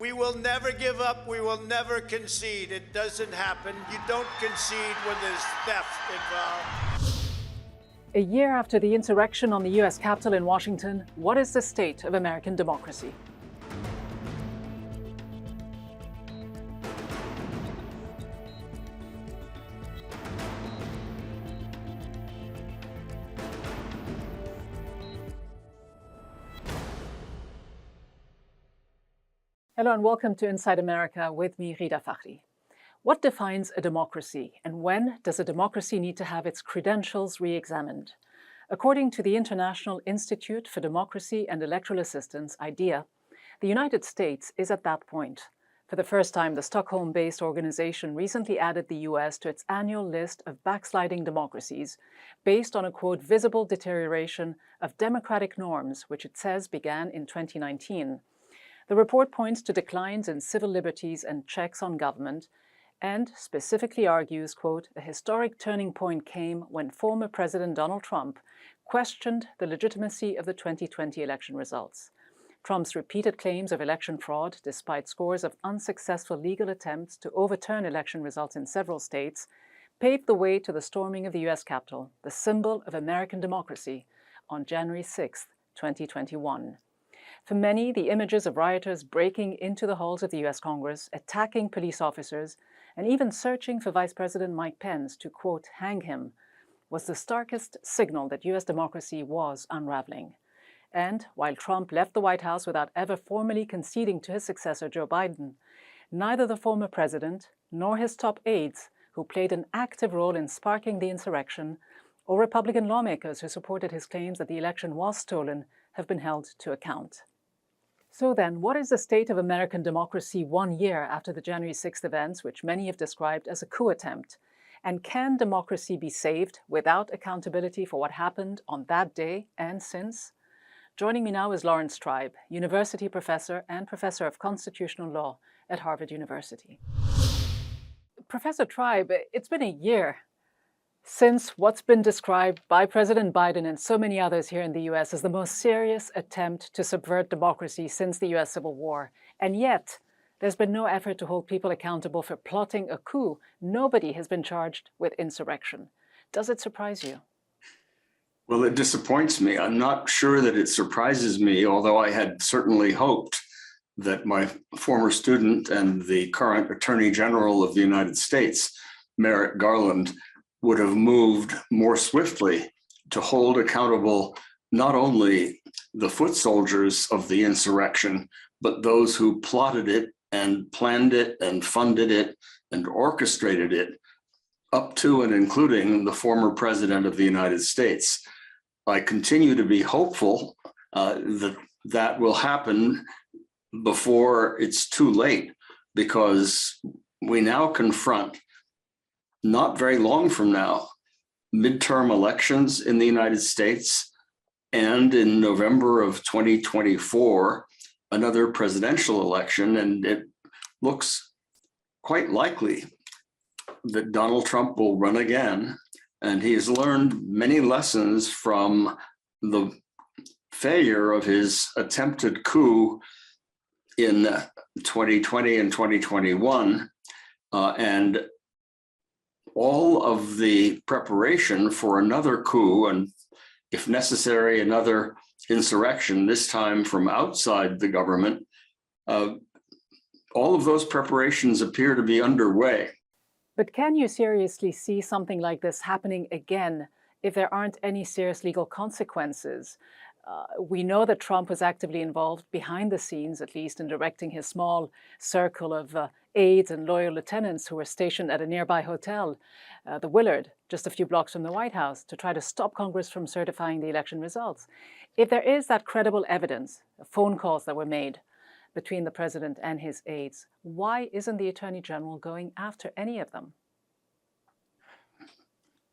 We will never give up. We will never concede. It doesn't happen. You don't concede when there's theft involved. A year after the insurrection on the U.S. Capitol in Washington, what is the state of American democracy? Hello and welcome to Inside America with me, Ghida Fakhry. What defines a democracy, and when does a democracy need to have its credentials re-examined? According to the International Institute for Democracy and Electoral Assistance, IDEA, the United States is at that point. For the first time, the Stockholm-based organization recently added the US to its annual list of backsliding democracies based on a, quote, visible deterioration of democratic norms, which it says began in 2019. The report points to declines in civil liberties and checks on government, and specifically argues, quote, a historic turning point came when former President Donald Trump questioned the legitimacy of the 2020 election results. Trump's repeated claims of election fraud, despite scores of unsuccessful legal attempts to overturn election results in several states, paved the way to the storming of the U.S. Capitol, the symbol of American democracy, on January 6, 2021. For many, the images of rioters breaking into the halls of the U.S. Congress, attacking police officers, and even searching for Vice President Mike Pence to, quote, hang him, was the starkest signal that U.S. democracy was unraveling. And while Trump left the White House without ever formally conceding to his successor, Joe Biden, neither the former president nor his top aides, who played an active role in sparking the insurrection, or Republican lawmakers who supported his claims that the election was stolen, have been held to account. So then, what is the state of American democracy 1 year after the January 6th events, which many have described as a coup attempt? And can democracy be saved without accountability for what happened on that day and since? Joining me now is Laurence Tribe, university professor and professor of constitutional law at Harvard University. Professor Tribe, it's been a year since what's been described by President Biden and so many others here in the U.S. as the most serious attempt to subvert democracy since the U.S. Civil War. And yet, there's been no effort to hold people accountable for plotting a coup. Nobody has been charged with insurrection. Does it surprise you? Well, it disappoints me. I'm not sure that it surprises me, although I had certainly hoped that my former student and the current Attorney General of the United States, Merrick Garland, would have moved more swiftly to hold accountable not only the foot soldiers of the insurrection, but those who plotted it and planned it and funded it and orchestrated it, up to and including the former president of the United States. I continue to be hopeful that that will happen before it's too late, because we now confront, not very long from now, midterm elections in the United States, and in November of 2024, another presidential election, and it looks quite likely that Donald Trump will run again, and he has learned many lessons from the failure of his attempted coup in 2020 and 2021, and all of the preparation for another coup, and if necessary, another insurrection, this time from outside the government, all of those preparations appear to be underway. But can you seriously see something like this happening again if there aren't any serious legal consequences? We know that Trump was actively involved behind the scenes, at least in directing his small circle of aides and loyal lieutenants who were stationed at a nearby hotel, the Willard, just a few blocks from the White House, to try to stop Congress from certifying the election results. If there is that credible evidence, phone calls that were made between the president and his aides, why isn't the Attorney General going after any of them?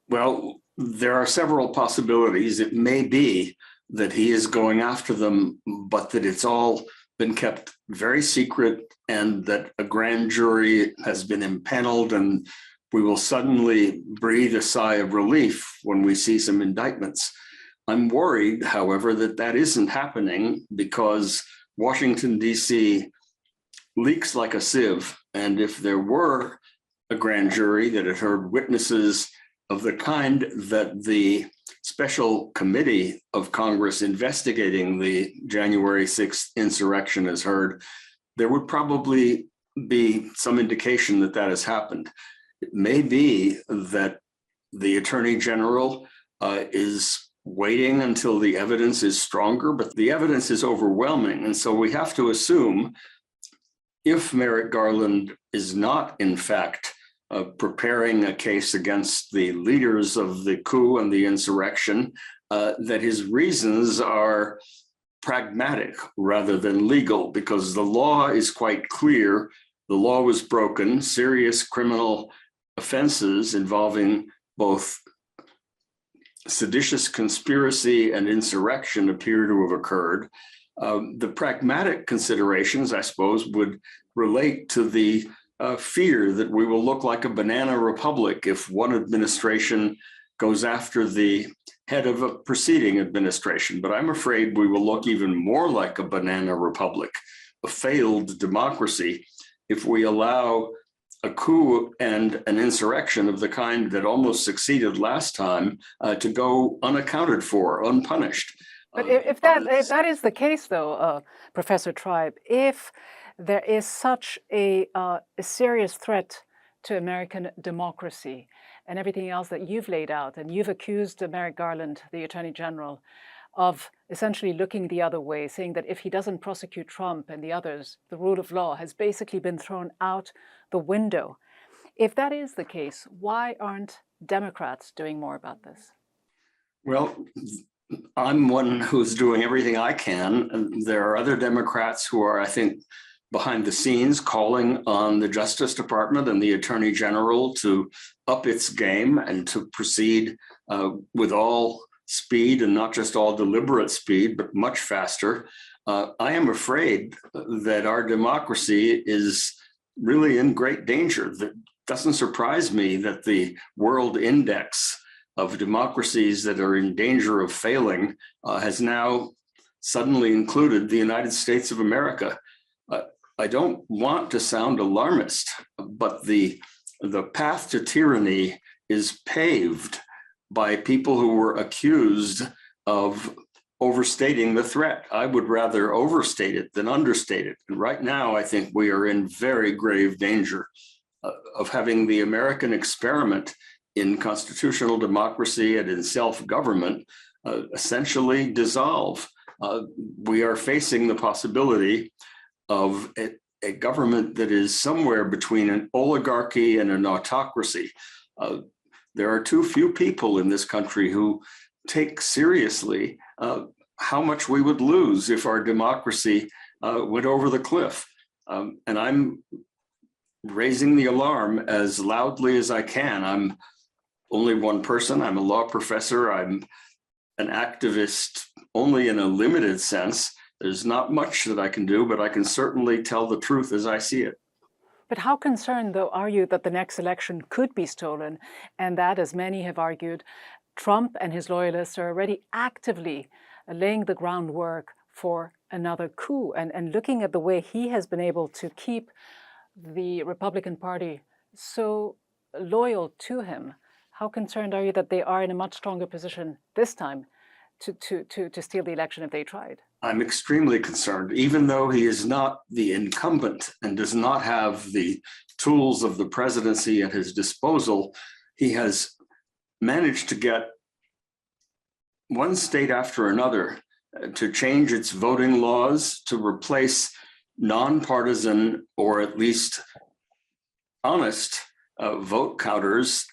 Well, there are several possibilities. It may be that he is going after them, but that it's all been kept very secret, and that a grand jury has been impaneled, and we will suddenly breathe a sigh of relief when we see some indictments. I'm worried, however, that that isn't happening, because Washington, D.C. leaks like a sieve. And if there were a grand jury that had heard witnesses of the kind that the special committee of Congress investigating the January 6th insurrection has heard, there would probably be some indication that that has happened. It may be that the Attorney General is waiting until the evidence is stronger, but the evidence is overwhelming. And so we have to assume if Merrick Garland is not, in fact, preparing a case against the leaders of the coup and the insurrection, that his reasons are pragmatic rather than legal, because the law is quite clear. The law was broken. Serious criminal offenses involving both seditious conspiracy and insurrection appear to have occurred. The pragmatic considerations, I suppose, would relate to the fear that we will look like a banana republic if one administration goes after the head of a preceding administration. But I'm afraid we will look even more like a banana republic, a failed democracy, if we allow a coup and an insurrection of the kind that almost succeeded last time to go unaccounted for, unpunished. But if that is the case, though, Professor Tribe, if there is such a serious threat to American democracy and everything else that you've laid out, and you've accused Merrick Garland, the Attorney General, of essentially looking the other way, saying that if he doesn't prosecute Trump and the others, the rule of law has basically been thrown out the window. If that is the case, why aren't Democrats doing more about this? Well, I'm one who's doing everything I can. There are other Democrats who are, I think, behind the scenes calling on the Justice Department and the Attorney General to up its game and to proceed with all speed, and not just all deliberate speed, but much faster. I am afraid that our democracy is really in great danger. It doesn't surprise me that the World Index of democracies that are in danger of failing has now suddenly included the United States of America. I don't want to sound alarmist, but the path to tyranny is paved by people who were accused of overstating the threat. I would rather overstate it than understate it. And right now, I think we are in very grave danger of having the American experiment in constitutional democracy and in self-government essentially dissolve. We are facing the possibility of a government that is somewhere between an oligarchy and an autocracy. There are too few people in this country who take seriously how much we would lose if our democracy went over the cliff. And I'm raising the alarm as loudly as I can. I'm only one person. I'm a law professor. I'm an activist only in a limited sense. There's not much that I can do, but I can certainly tell the truth as I see it. But how concerned, though, are you that the next election could be stolen, and that, as many have argued, Trump and his loyalists are already actively laying the groundwork for another coup, and looking at the way he has been able to keep the Republican Party so loyal to him? How concerned are you that they are in a much stronger position this time to steal the election if they tried? I'm extremely concerned, even though he is not the incumbent and does not have the tools of the presidency at his disposal. He has managed to get one state after another to change its voting laws, to replace nonpartisan or at least honest vote counters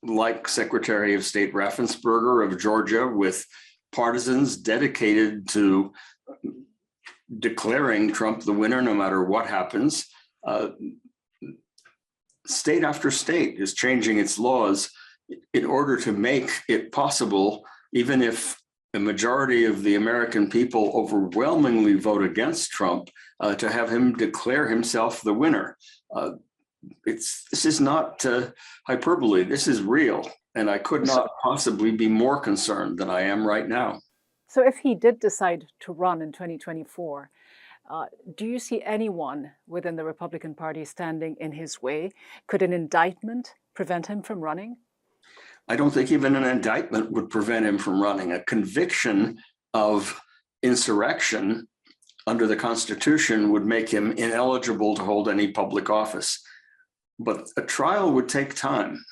like Secretary of State Raffensperger of Georgia, with partisans dedicated to declaring Trump the winner no matter what happens. State after state is changing its laws in order to make it possible, even if a majority of the American people overwhelmingly vote against Trump, to have him declare himself the winner. This is not hyperbole, this is real. And I could not possibly be more concerned than I am right now. So if he did decide to run in 2024, Do you see anyone within the Republican Party standing in his way? Could an indictment prevent him from running? I don't think even an indictment would prevent him from running. A conviction of insurrection under the Constitution would make him ineligible to hold any public office. But a trial would take time.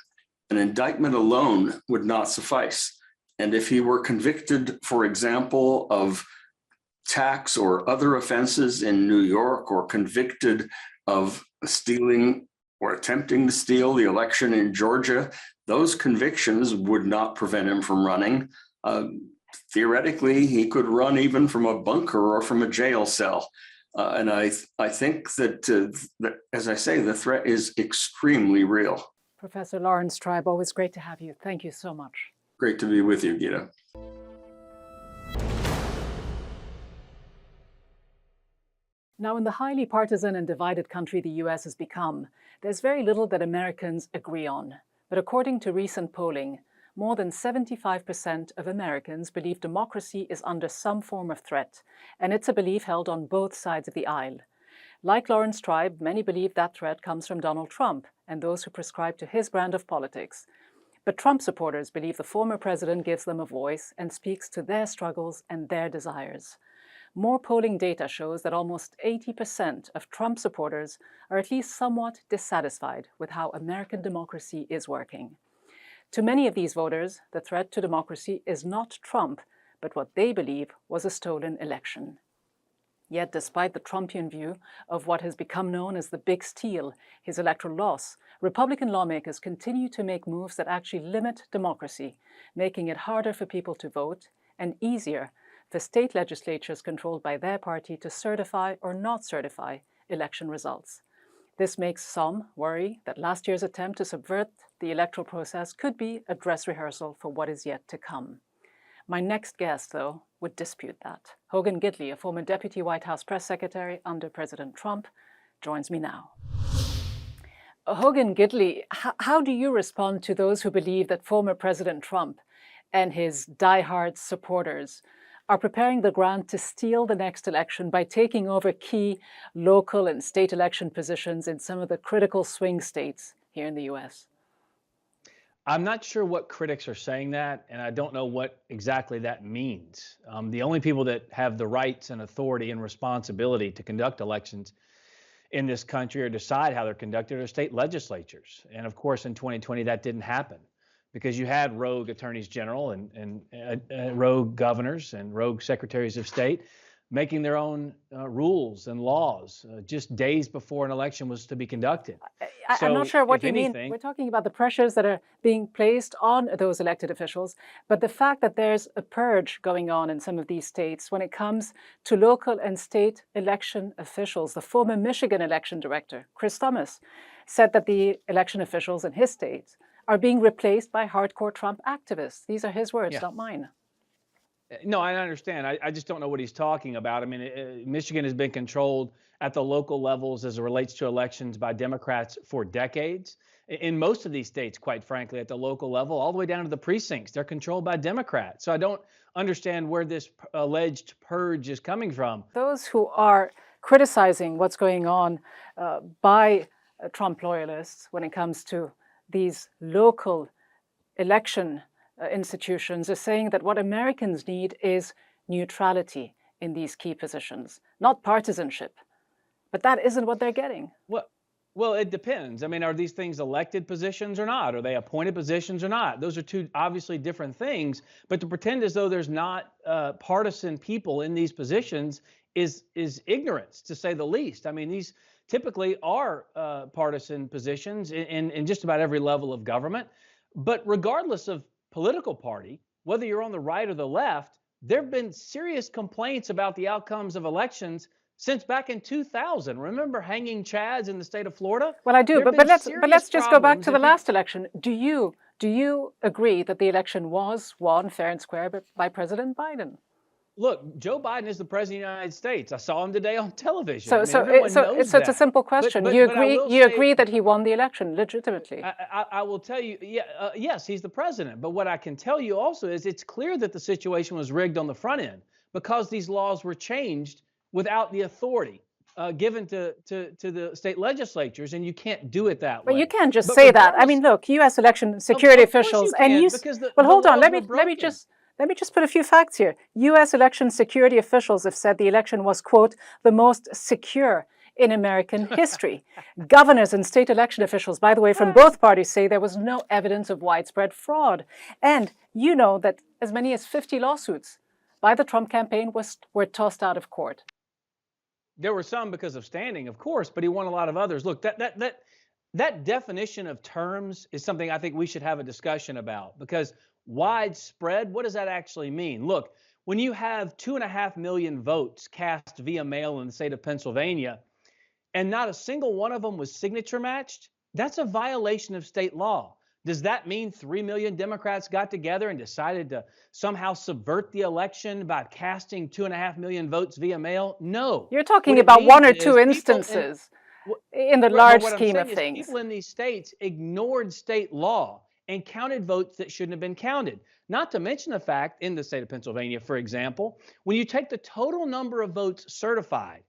An indictment alone would not suffice. And if he were convicted, for example, of tax or other offenses in New York, or convicted of stealing or attempting to steal the election in Georgia, those convictions would not prevent him from running. Theoretically, he could run even from a bunker or from a jail cell. And I think that, as I say, the threat is extremely real. Professor Laurence Tribe, always great to have you. Thank you so much. Great to be with you, Ghida. Now, in the highly partisan and divided country the US has become, there's very little that Americans agree on. But according to recent polling, more than 75% of Americans believe democracy is under some form of threat, and it's a belief held on both sides of the aisle. Like Laurence Tribe, many believe that threat comes from Donald Trump and those who prescribe to his brand of politics. But Trump supporters believe the former president gives them a voice and speaks to their struggles and their desires. More polling data shows that almost 80% of Trump supporters are at least somewhat dissatisfied with how American democracy is working. To many of these voters, the threat to democracy is not Trump, but what they believe was a stolen election. Yet, despite the Trumpian view of what has become known as the big steal, his electoral loss, Republican lawmakers continue to make moves that actually limit democracy, making it harder for people to vote and easier for state legislatures controlled by their party to certify or not certify election results. This makes some worry that last year's attempt to subvert the electoral process could be a dress rehearsal for what is yet to come. My next guest, though, would dispute that. Hogan Gidley, a former deputy White House press secretary under President Trump, joins me now. Hogan Gidley, how do you respond to those who believe that former President Trump and his diehard supporters are preparing the ground to steal the next election by taking over key local and state election positions in some of the critical swing states here in the U.S.? I'm not sure what critics are saying that, and I don't know what exactly that means. The only people that have the rights and authority and responsibility to conduct elections in this country or decide how they're conducted are state legislatures. And of course, in 2020, that didn't happen because you had rogue attorneys general and rogue governors and rogue secretaries of state making their own rules and laws just days before an election was to be conducted. I'm not sure what you mean. We're talking about the pressures that are being placed on those elected officials, but the fact that there's a purge going on in some of these states when it comes to local and state election officials. The former Michigan election director, Chris Thomas, said that the election officials in his state are being replaced by hardcore Trump activists. These are his words, not mine. No, I understand. I just don't know what he's talking about. I mean, Michigan has been controlled at the local levels as it relates to elections by Democrats for decades. In most of these states, quite frankly, at the local level, all the way down to the precincts, they're controlled by Democrats. So I don't understand where this alleged purge is coming from. Those who are criticizing what's going on by Trump loyalists when it comes to these local election institutions are saying that what Americans need is neutrality in these key positions, not partisanship. But that isn't what they're getting. Well, it depends. I mean, are these things elected positions or not? Are they appointed positions or not? Those are two obviously different things. But to pretend as though there's not partisan people in these positions is ignorance, to say the least. I mean, these typically are partisan positions in just about every level of government. But regardless of political party, whether you're on the right or the left, there have been serious complaints about the outcomes of elections since back in 2000. Remember hanging chads in the state of Florida? Well, I do, but let's just go back to the last election. Do you agree that the election was won fair and square by President Biden? Look, Joe Biden is the president of the United States. I saw him today on television. So it's a simple question. You agree that he won the election legitimately? I will tell you, yes, he's the president. But what I can tell you also is it's clear that the situation was rigged on the front end because these laws were changed without the authority given to the state legislatures, and you can't do it that But way. you can't just But say that. I regardless, mean, look, U.S. election security of course officials, you and can, you. because Well, the hold on. laws Let were me broken. just put a few facts here. U.S. election security officials have said the election was, quote, the most secure in American history. Governors and state election officials, by the way, from both parties say there was no evidence of widespread fraud. And you know that as many as 50 lawsuits by the Trump campaign were tossed out of court. There were some because of standing, of course, but he won a lot of others. Look, that definition of terms is something I think we should have a discussion about, because widespread, what does that actually mean? Look, when you have 2.5 million votes cast via mail in the state of Pennsylvania, and not a single one of them was signature matched, that's a violation of state law. Does that mean 3 million Democrats got together and decided to somehow subvert the election by casting 2.5 million votes via mail? No. You're talking What it about one or means is two people instances Wh- in the Right, but large what I'm scheme of saying is things. people in these states ignored state law and counted votes that shouldn't have been counted. Not to mention the fact, in the state of Pennsylvania, for example, when you take the total number of votes certified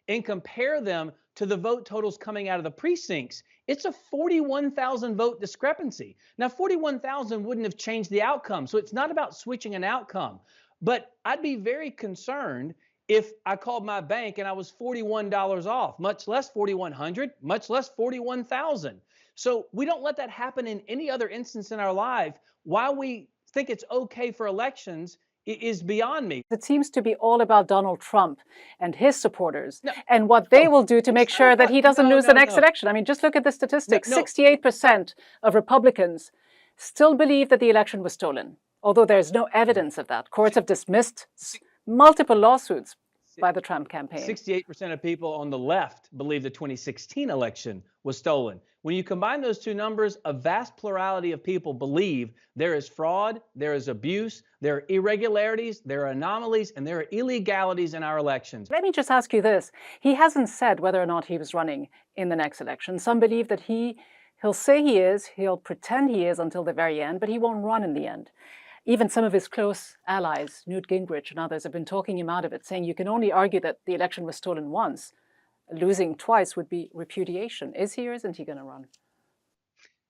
and compare them to the vote totals coming out of the precincts, it's a 41,000 vote discrepancy. Now, 41,000 wouldn't have changed the outcome, so it's not about switching an outcome. But I'd be very concerned if I called my bank and I was $41 off, much less 4,100, much less 41,000. So we don't let that happen in any other instance in our life. Why we think it's okay for elections is beyond me. It seems to be all about Donald Trump and his supporters No, and what they no, will do to make it's not sure that about, he doesn't no, lose the no, next no, election. I mean, just look at the statistics. no. 68% of Republicans still believe that the election was stolen, although there's no evidence of that. Courts have dismissed multiple lawsuits by the Trump campaign. 68% of people on the left believe the 2016 election was stolen. When you combine those two numbers, a vast plurality of people believe there is fraud, there is abuse, there are irregularities, there are anomalies, and there are illegalities in our elections. Let me just ask you this. He hasn't said whether or not he was running in the next election. Some believe that he'll say he is, he'll pretend he is until the very end, but he won't run in the end. Even some of his close allies, Newt Gingrich and others, have been talking him out of it, saying you can only argue that the election was stolen once. Losing twice would be repudiation. Is he or isn't he going to run?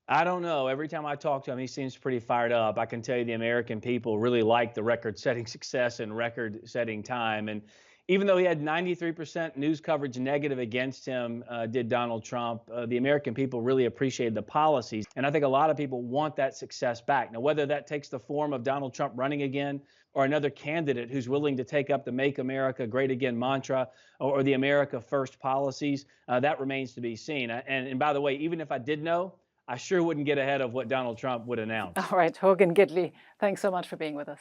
I don't know. Every time I talk to him, he seems pretty fired up. I can tell you the American people really like the record-setting success and record-setting time. And even though he had 93% news coverage negative against him, did Donald Trump, the American people really appreciated the policies. And I think a lot of people want that success back. Now, whether that takes the form of Donald Trump running again or another candidate who's willing to take up the Make America Great Again mantra or the America First policies, that remains to be seen. And by the way, even if I did know, I sure wouldn't get ahead of what Donald Trump would announce. All right, Hogan Gidley, thanks so much for being with us.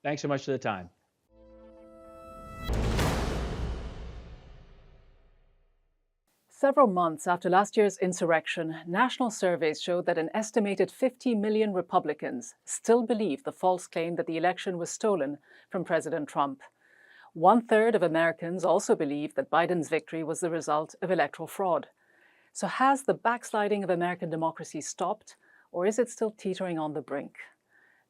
Thanks so much for the time. Several months after last year's insurrection, national surveys showed that an estimated 50 million Republicans still believe the false claim that the election was stolen from President Trump. 1/3 of Americans also believe that Biden's victory was the result of electoral fraud. So has the backsliding of American democracy stopped, or is it still teetering on the brink?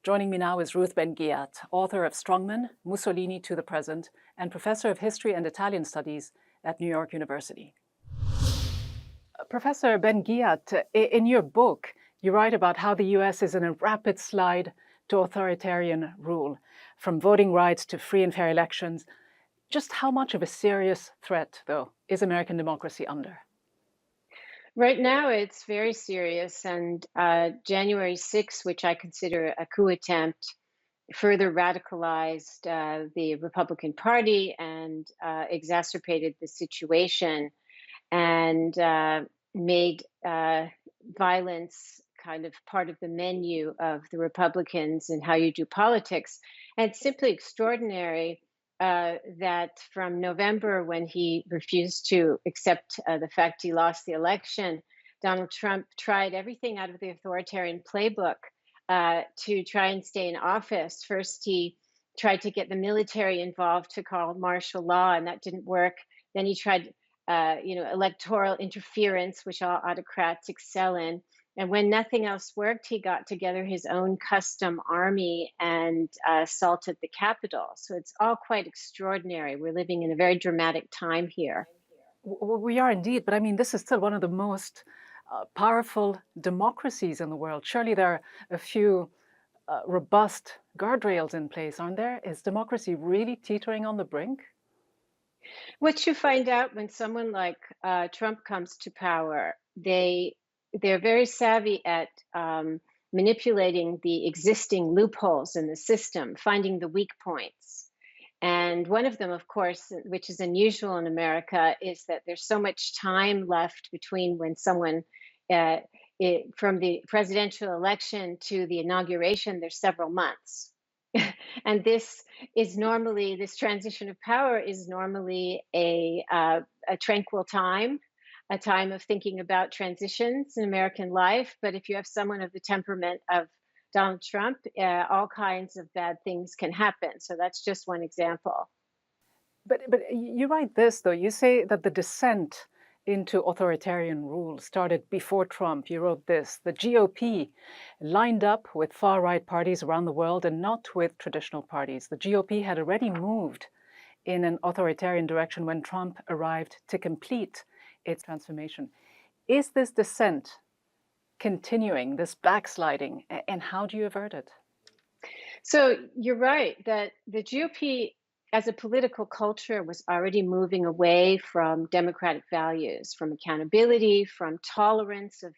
Joining me now is Ruth Ben-Ghiat, author of Strongmen, Mussolini to the Present, and professor of history and Italian studies at New York University. Professor Ben-Ghiat, in your book, you write about how the US is in a rapid slide to authoritarian rule, from voting rights to free and fair elections. Just how much of a serious threat, though, is American democracy under? Right now, it's very serious. And January 6th, which I consider a coup attempt, further radicalized the Republican Party and exacerbated the situation and made violence kind of part of the menu of the Republicans and how you do politics. And it's simply extraordinary that from November, when he refused to accept the fact he lost the election, Donald Trump tried everything out of the authoritarian playbook to try and stay in office. First, he tried to get the military involved to call martial law, and that didn't work. Then he tried, electoral interference, which all autocrats excel in. And when nothing else worked, he got together his own custom army and assaulted the Capitol. So it's all quite extraordinary. We're living in a very dramatic time here. We are indeed, but I mean, this is still one of the most powerful democracies in the world. Surely there are a few robust guardrails in place, aren't there? Is democracy really teetering on the brink? What you find out when someone like Trump comes to power, they're very savvy at manipulating the existing loopholes in the system, finding the weak points. And one of them, of course, which is unusual in America, is that there's so much time left between when someone, from the presidential election to the inauguration, there's several months. And this transition of power is normally a tranquil time, a time of thinking about transitions in American life. But if you have someone of the temperament of Donald Trump, all kinds of bad things can happen. So that's just one example. But you write this, though. You say that the descent into authoritarian rule started before Trump. You wrote this: the GOP lined up with far-right parties around the world and not with traditional parties. The GOP had already moved in an authoritarian direction when Trump arrived to complete its transformation. Is this descent continuing, this backsliding, and how do you avert it? So you're right that the GOP as a political culture was already moving away from democratic values, from accountability, from tolerance of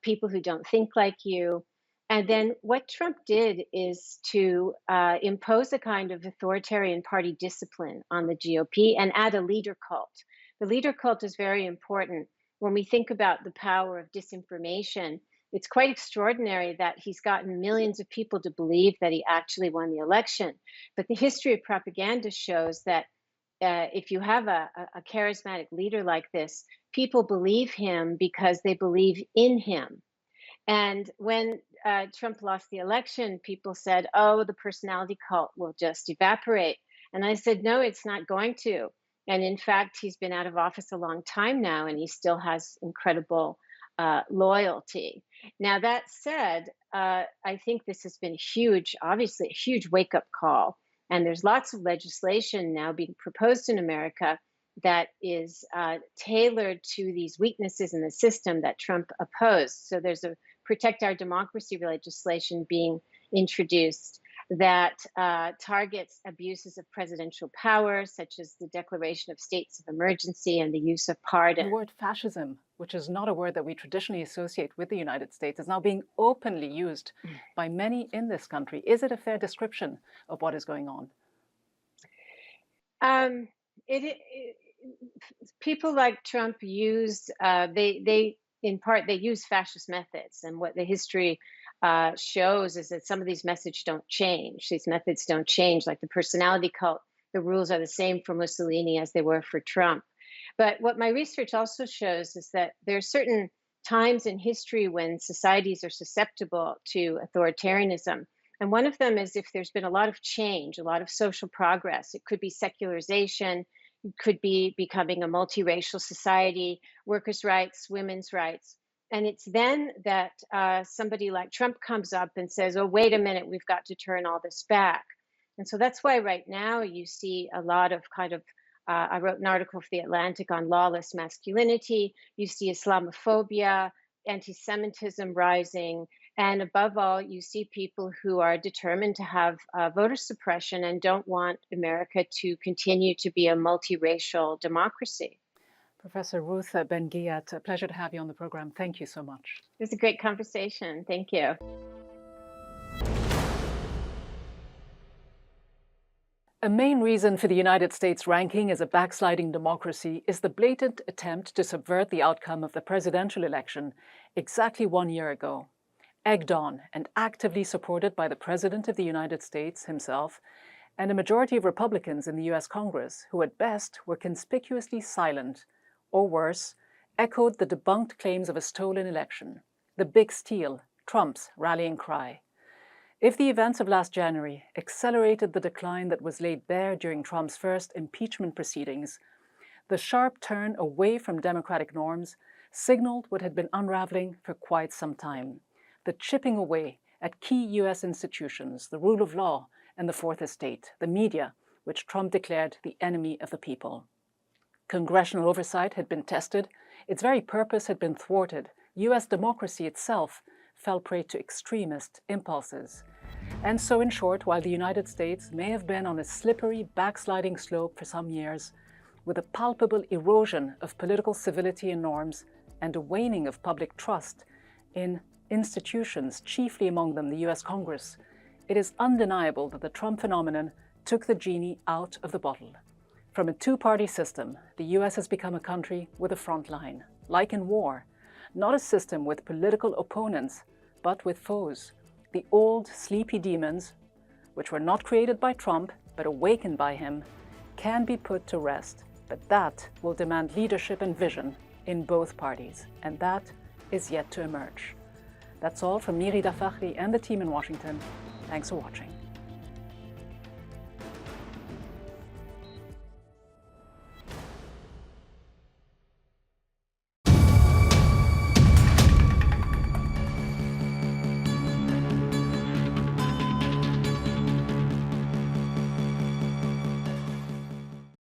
people who don't think like you. And then what Trump did is to impose a kind of authoritarian party discipline on the GOP and add a leader cult. The leader cult is very important. When we think about the power of disinformation, it's quite extraordinary that he's gotten millions of people to believe that he actually won the election. But the history of propaganda shows that if you have a charismatic leader like this, people believe him because they believe in him. And when Trump lost the election, people said, oh, the personality cult will just evaporate. And I said, no, it's not going to. And in fact, he's been out of office a long time now, and he still has incredible loyalty. Now, that said, I think this has been obviously a huge wake-up call. And there's lots of legislation now being proposed in America that is tailored to these weaknesses in the system that Trump opposed. So there's a Protect Our Democracy legislation being introduced that targets abuses of presidential power, such as the declaration of states of emergency and the use of pardon. The word fascism, which is not a word that we traditionally associate with the United States, is now being openly used by many in this country. Is it a fair description of what is going on? People like Trump use, they use fascist methods. And what the history shows is that some of these methods don't change. These methods don't change, like the personality cult. The rules are the same for Mussolini as they were for Trump. But what my research also shows is that there are certain times in history when societies are susceptible to authoritarianism. And one of them is if there's been a lot of change, a lot of social progress. It could be secularization, it could be becoming a multiracial society, workers' rights, women's rights. And it's then that somebody like Trump comes up and says, oh, wait a minute, we've got to turn all this back. And so that's why right now you see a lot of I wrote an article for The Atlantic on lawless masculinity. You see Islamophobia, anti-Semitism rising. And above all, you see people who are determined to have voter suppression and don't want America to continue to be a multiracial democracy. Professor Ruth Ben-Ghiat, a pleasure to have you on the program. Thank you so much. It was a great conversation. Thank you. A main reason for the United States ranking as a backsliding democracy is the blatant attempt to subvert the outcome of the presidential election exactly 1 year ago. Egged on and actively supported by the President of the United States himself and a majority of Republicans in the U.S. Congress, who at best were conspicuously silent, or worse, echoed the debunked claims of a stolen election, the big steal, Trump's rallying cry. If the events of last January accelerated the decline that was laid bare during Trump's first impeachment proceedings, the sharp turn away from democratic norms signaled what had been unraveling for quite some time: the chipping away at key US institutions, the rule of law and the Fourth Estate, the media, which Trump declared the enemy of the people. Congressional oversight had been tested, its very purpose had been thwarted, US democracy itself fell prey to extremist impulses. And so, in short, while the United States may have been on a slippery, backsliding slope for some years, with a palpable erosion of political civility and norms and a waning of public trust in institutions, chiefly among them the US Congress, it is undeniable that the Trump phenomenon took the genie out of the bottle. From a two-party system, the US has become a country with a front line, like in war, not a system with political opponents, but with foes. The old, sleepy demons, which were not created by Trump, but awakened by him, can be put to rest. But that will demand leadership and vision in both parties, and that is yet to emerge. That's all from me, Ghida Fakhry, and the team in Washington. Thanks for watching.